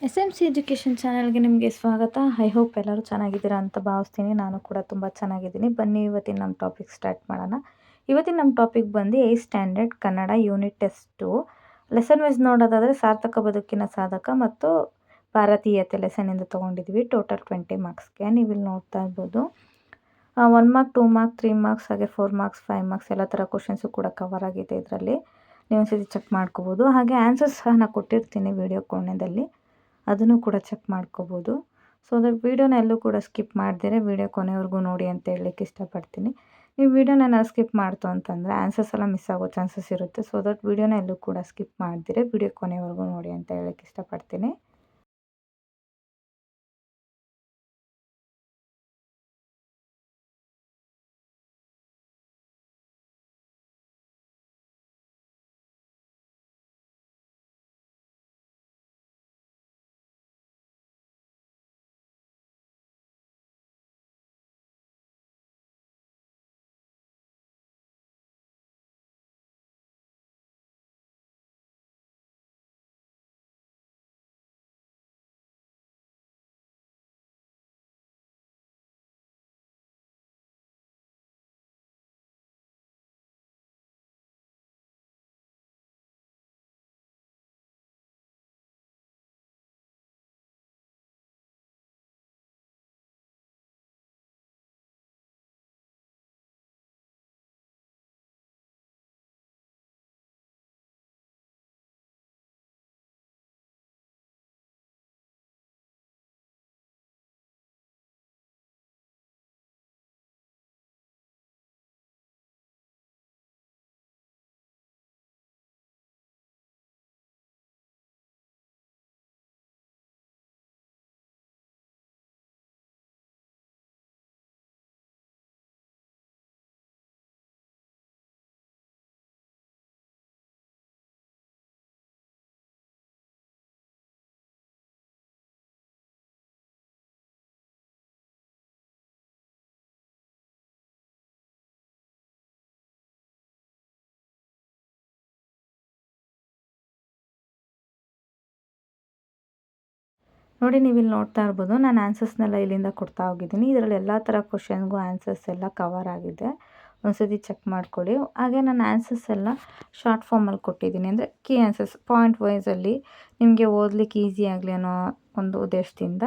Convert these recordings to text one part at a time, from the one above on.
S M C education ಚಾನಲ್ಗೆ ನಿಮಗೆ ಸ್ವಾಗತ. ಐ ಹೋಪ್ ಎಲ್ಲರೂ ಚೆನ್ನಾಗಿದ್ದೀರಾ ಅಂತ ಭಾವಿಸ್ತೀನಿ. ನಾನು ಕೂಡ ತುಂಬ ಚೆನ್ನಾಗಿದ್ದೀನಿ. ಬನ್ನಿ ಇವತ್ತಿನ ನಮ್ಮ ಟಾಪಿಕ್ ಸ್ಟಾರ್ಟ್ ಮಾಡೋಣ. ಇವತ್ತಿನ ನಮ್ಮ ಟಾಪಿಕ್ ಬಂದು 8th standard Kannada unit test 2 lesson wise ನೋಡೋದಾದರೆ ಸಾರ್ಥಕ ಬದುಕಿನ ಸಾಧಕ ಮತ್ತು ಭಾರತೀಯತೆ ಲೆಸನಿಂದ ತೊಗೊಂಡಿದ್ವಿ. ಟೋಟಲ್ 20 ಮಾರ್ಕ್ಸ್ಗೆ ನೀವು ಇಲ್ಲಿ ನೋಡ್ತಾ ಇರ್ಬೋದು. 1 ಮಾರ್ಕ್, 2 ಮಾರ್ಕ್, 3 ಮಾರ್ಕ್ಸ್ ಹಾಗೆ 4 ಮಾರ್ಕ್ಸ್, 5 ಮಾರ್ಕ್ಸ್ ಎಲ್ಲ ಥರ ಕ್ವಶನ್ಸು ಕೂಡ ಕವರ್ ಆಗಿದೆ ಇದರಲ್ಲಿ. ನೀವು ಒಂದ್ಸತಿ ಚೆಕ್ ಮಾಡ್ಕೋಬೋದು. ಹಾಗೆ ಆನ್ಸರ್ಸ್ ಸಹ ನಾನು ಕೊಟ್ಟಿರ್ತೀನಿ ವಿಡಿಯೋ ಕೊನೆಯಲ್ಲಿ, ಅದನ್ನು ಕೂಡ ಚೆಕ್ ಮಾಡ್ಕೋಬೋದು. ಸೊ ದಟ್ ವೀಡಿಯೋನ ಎಲ್ಲೂ ಕೂಡ ಸ್ಕಿಪ್ ಮಾಡ್ದಿರೆ ವೀಡಿಯೋ ಕೊನೆವರೆಗೂ ನೋಡಿ ಅಂತ ಹೇಳಲಿಕ್ಕೆ ಇಷ್ಟಪಡ್ತೀನಿ. ನೀವು ವೀಡಿಯೋನ ಸ್ಕಿಪ್ ಮಾಡ್ತು ಅಂತಂದರೆ ಆನ್ಸರ್ಸ್ ಎಲ್ಲ ಮಿಸ್ ಆಗೋ ಚಾನ್ಸಸ್ ಇರುತ್ತೆ. ಸೊ ದಟ್ ವೀಡಿಯೋನ ಎಲ್ಲೂ ಕೂಡ ಸ್ಕಿಪ್ ಮಾಡ್ದಿರೆ ವೀಡಿಯೋ ಕೊನೆವರೆಗೂ ನೋಡಿ ಅಂತ ಹೇಳಲಿಕ್ಕೆ ಇಷ್ಟಪಡ್ತೀನಿ. ನೋಡಿ, ನೀವು ಇಲ್ಲಿ ನೋಡ್ತಾ ಇರ್ಬೋದು, ನಾನು ಆನ್ಸರ್ಸ್ನೆಲ್ಲ ಇಲ್ಲಿಂದ ಕೊಡ್ತಾ ಹೋಗಿದ್ದೀನಿ. ಇದರಲ್ಲಿ ಎಲ್ಲ ಥರ ಕ್ವಶನ್ಗೂ ಆನ್ಸರ್ಸ್ ಎಲ್ಲ ಕವರ್ ಆಗಿದೆ. ಒಂದ್ಸತಿ ಚೆಕ್ ಮಾಡ್ಕೊಳ್ಳಿ. ಹಾಗೆ ನಾನು ಆನ್ಸರ್ಸ್ ಎಲ್ಲ ಶಾರ್ಟ್ ಫಾರ್ಮಲ್ಲಿ ಕೊಟ್ಟಿದ್ದೀನಿ, ಅಂದರೆ ಕೀ ಆನ್ಸರ್ಸ್ ಪಾಯಿಂಟ್ ವೈಸಲ್ಲಿ ನಿಮಗೆ ಓದಲಿಕ್ಕೆ ಈಸಿ ಆಗಲಿ ಅನ್ನೋ ಒಂದು ಉದ್ದೇಶದಿಂದ.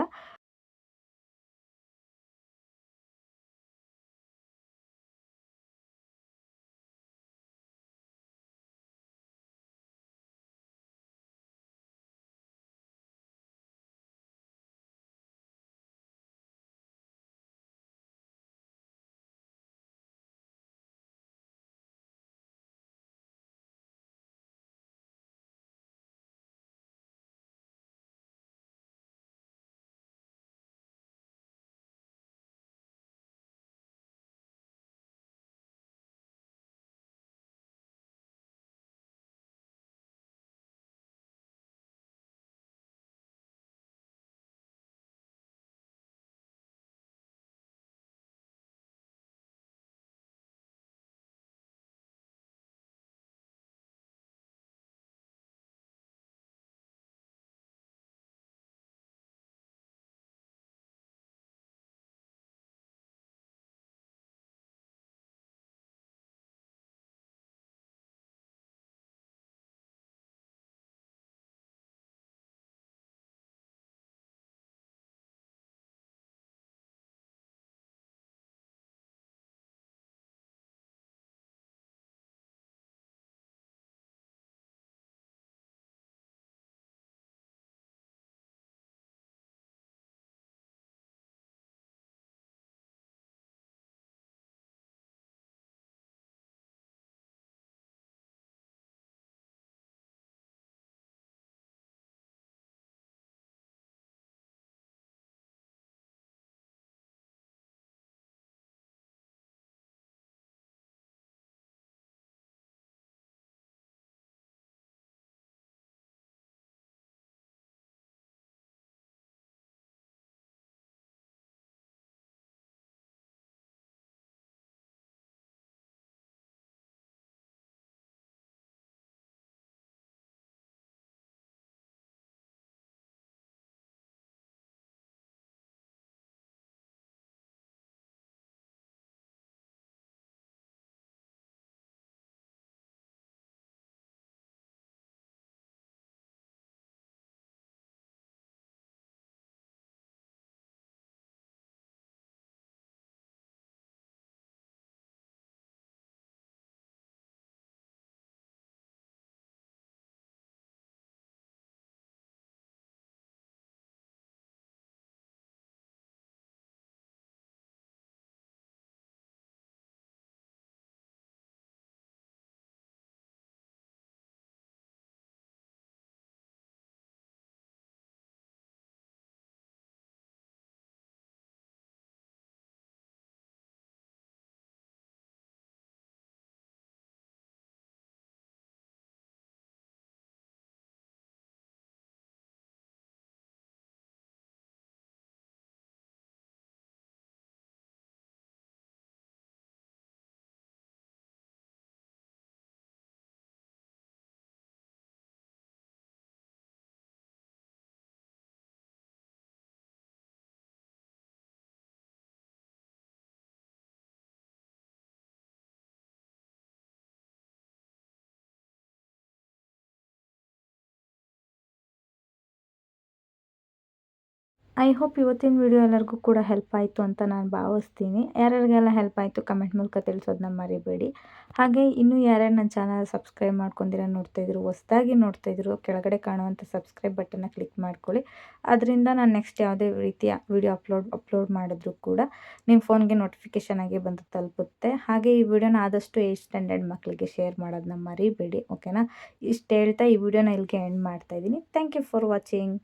ಐ ಹೋಪ್ ಇವತ್ತಿನ ವಿಡಿಯೋ ಎಲ್ಲರಿಗೂ ಕೂಡ ಹೆಲ್ಪ್ ಆಯಿತು ಅಂತ ನಾನು ಭಾವಿಸ್ತೀನಿ. ಯಾರ್ಯಾರಿಗೆಲ್ಲ ಹೆಲ್ಪ್ ಆಯಿತು ಕಮೆಂಟ್ ಮೂಲಕ ತಿಳಿಸೋದನ್ನ ಮರಿಬೇಡಿ. ಹಾಗೆ ಇನ್ನೂ ಯಾರ್ಯಾರು ನನ್ನ ಚಾನಲ್ ಸಬ್ಸ್ಕ್ರೈಬ್ ಮಾಡ್ಕೊಂಡಿರೋ ನೋಡ್ತಾಯಿದ್ರು, ಹೊಸ್ದಾಗಿ ನೋಡ್ತಾಯಿದ್ರು, ಕೆಳಗಡೆ ಕಾಣುವಂಥ ಸಬ್ಸ್ಕ್ರೈಬ್ ಬಟನ್ನ ಕ್ಲಿಕ್ ಮಾಡ್ಕೊಳ್ಳಿ. ಅದರಿಂದ ನಾನು ನೆಕ್ಸ್ಟ್ ಯಾವುದೇ ರೀತಿಯ ವಿಡಿಯೋ ಅಪ್ಲೋಡ್ ಮಾಡಿದ್ರು ಕೂಡ ನಿಮ್ಮ ಫೋನ್ಗೆ ನೋಟಿಫಿಕೇಷನ್ ಆಗಿ ಬಂದು ತಲುಪುತ್ತೆ. ಹಾಗೆ ಈ ವಿಡಿಯೋನ ಆದಷ್ಟು 8th ಸ್ಟ್ಯಾಂಡರ್ಡ್ ಮಕ್ಕಳಿಗೆ ಶೇರ್ ಮಾಡೋದನ್ನ ಮರಿಬೇಡಿ. ಓಕೆನಾ? ಇಷ್ಟು ಹೇಳ್ತಾ ಈ ವಿಡಿಯೋನ ಇಲ್ಲಿಗೆ ಎಂಡ್ ಮಾಡ್ತಾಯಿದ್ದೀನಿ. Thank you for watching.